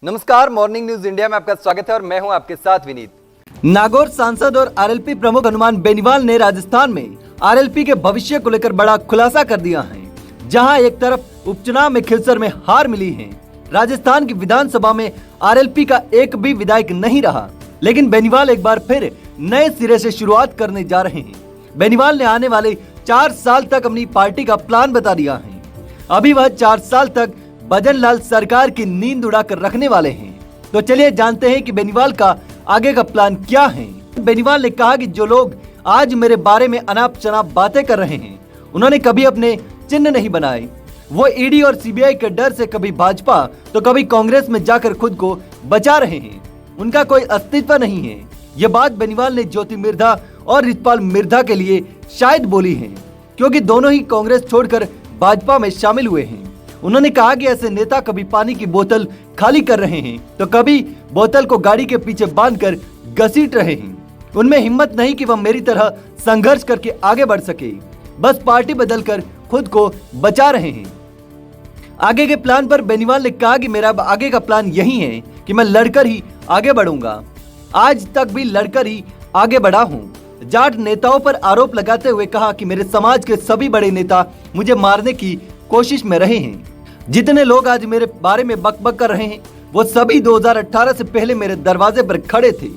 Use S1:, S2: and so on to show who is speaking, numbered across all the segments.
S1: नमस्कार, morning news India में आपका स्वागत है और मैं हूं आपके साथ विनीत। नागौर सांसद और आरएलपी प्रमुख हनुमान बेनीवाल ने राजस्थान में आरएलपी के भविष्य को लेकर बड़ा खुलासा कर दिया है। जहां एक तरफ उपचुनाव में खिलसर में हार मिली है, राजस्थान की विधानसभा में आरएलपी का एक भी विधायक नहीं रहा, लेकिन बेनीवाल एक बार फिर नए सिरे से शुरुआत करने जा रहे हैं। बेनीवाल ने आने वाले 4 साल तक अपनी पार्टी का प्लान बता दिया है। अभी वह 4 साल तक भजनलाल सरकार की नींद उड़ाकर रखने वाले हैं। तो चलिए जानते हैं कि बेनीवाल का आगे का प्लान क्या है। बेनीवाल ने कहा कि जो लोग आज मेरे बारे में अनाप शनाप बातें कर रहे हैं, उन्होंने कभी अपने चिन्ह नहीं बनाए। वो ईडी और सीबीआई के डर से कभी भाजपा तो कभी कांग्रेस में जाकर खुद को बचा रहे हैं। उनका कोई अस्तित्व नहीं है। ये बात बेनीवाल ने ज्योति मिर्धा और रितपाल मिर्धा के लिए शायद बोली है, क्योंकि दोनों ही कांग्रेस छोड़कर भाजपा में शामिल हुए हैं। उन्होंने कहा कि ऐसे नेता कभी पानी की बोतल खाली कर रहे हैं तो कभी बोतल को गाड़ी के पीछे बांधकर घसीट रहे हैं। उनमें हिम्मत नहीं कि वह मेरी तरह संघर्ष करके आगे बढ़ सके, बस पार्टी बदलकर खुद को बचा रहे हैं। आगे के प्लान पर बेनीवाल ने कहा कि मेरा आगे का प्लान यही है कि मैं लड़कर ही आगे बढ़ूंगा। आज तक भी लड़कर ही आगे बढ़ा हूँ। जाट नेताओं पर आरोप लगाते हुए कहा कि मेरे समाज के सभी बड़े नेता मुझे मारने की कोशिश में रहे हैं। जितने लोग आज मेरे बारे में बकबक कर रहे हैं, वो सभी 2018 से पहले मेरे दरवाजे पर खड़े थे।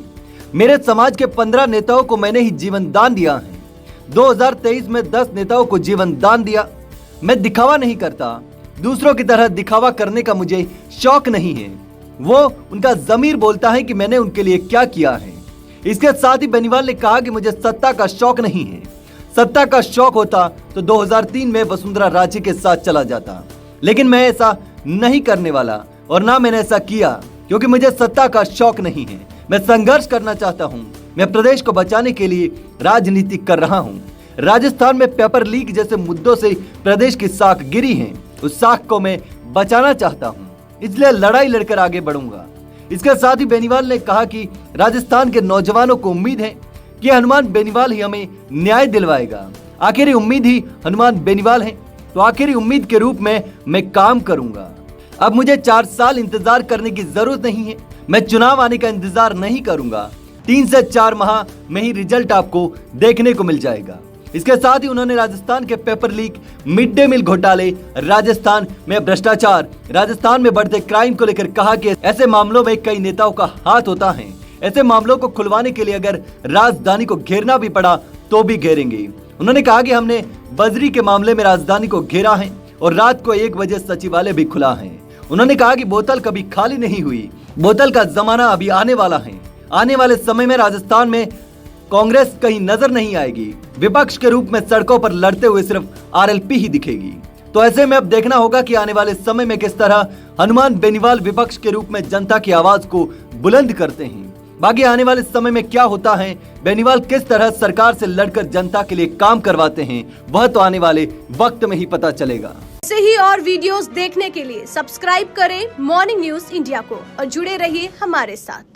S1: मेरे समाज के 15 नेताओं को मैंने ही जीवन दान दिया है। 2023 में 10 नेताओं को जीवन दान दिया। मैं दिखावा नहीं करता, दूसरों की तरह दिखावा करने का मुझे शौक नहीं है। वो उनका ज़मीर बोलता है कि मैंने उनके लिए क्या किया है। इसके साथ ही बेनीवाल ने कहा कि मुझे सत्ता का शौक नहीं है। सत्ता का शौक होता तो 2003 में वसुंधरा राजे के साथ चला जाता, लेकिन मैं ऐसा नहीं करने वाला और ना मैंने ऐसा किया, क्योंकि मुझे सत्ता का शौक नहीं है। मैं संघर्ष करना चाहता हूं। मैं प्रदेश को बचाने के लिए राजनीति कर रहा हूं। राजस्थान में पेपर लीक जैसे मुद्दों से प्रदेश की साख गिरी है, उस साख को मैं बचाना चाहता हूं, इसलिए लड़ाई लड़कर आगे बढ़ूंगा। इसके साथ ही बेनीवाल ने कहा कि राजस्थान के नौजवानों को उम्मीद है कि हनुमान बेनीवाल ही हमें न्याय दिलवाएगा। आखिरी उम्मीद ही हनुमान बेनीवाल है, तो आखिरी उम्मीद के रूप में मैं काम करूंगा। अब मुझे 4 साल इंतजार करने की जरूरत नहीं है। मैं चुनाव आने का इंतजार नहीं करूंगा। 3 से 4 माह में ही रिजल्ट आपको देखने को मिल जाएगा। इसके साथ ही उन्होंने राजस्थान के paper leak, mid day meal घोटाले, राजस्थान में भ्रष्टाचार, राजस्थान में बढ़ते क्राइम को लेकर कहा कि ऐसे मामलों में कई नेताओं का हाथ होता है। ऐसे मामलों को खुलवाने के लिए अगर राजधानी को घेरना भी पड़ा तो भी घेरेंगे। उन्होंने कहा कि हमने बजरी के मामले में राजधानी को घेरा है और रात को 1 बजे सचिवालय भी खुला है। उन्होंने कहा कि बोतल कभी खाली नहीं हुई। बोतल का जमाना अभी आने वाला है। आने वाले समय में राजस्थान में कांग्रेस कहीं नजर नहीं आएगी। विपक्ष के रूप में सड़कों पर लड़ते हुए सिर्फ आरएलपी ही दिखेगी। तो ऐसे में अब देखना होगा कि आने वाले समय में किस तरह हनुमान बेनीवाल विपक्ष के रूप में जनता की आवाज को बुलंद करते हैं। बाकी आने वाले समय में क्या होता है, बेनीवाल किस तरह सरकार से लड़कर जनता के लिए काम करवाते हैं, वह तो आने वाले वक्त में ही पता चलेगा।
S2: ऐसे ही और वीडियोस देखने के लिए सब्सक्राइब करें मॉर्निंग न्यूज इंडिया को और जुड़े रहिए हमारे साथ।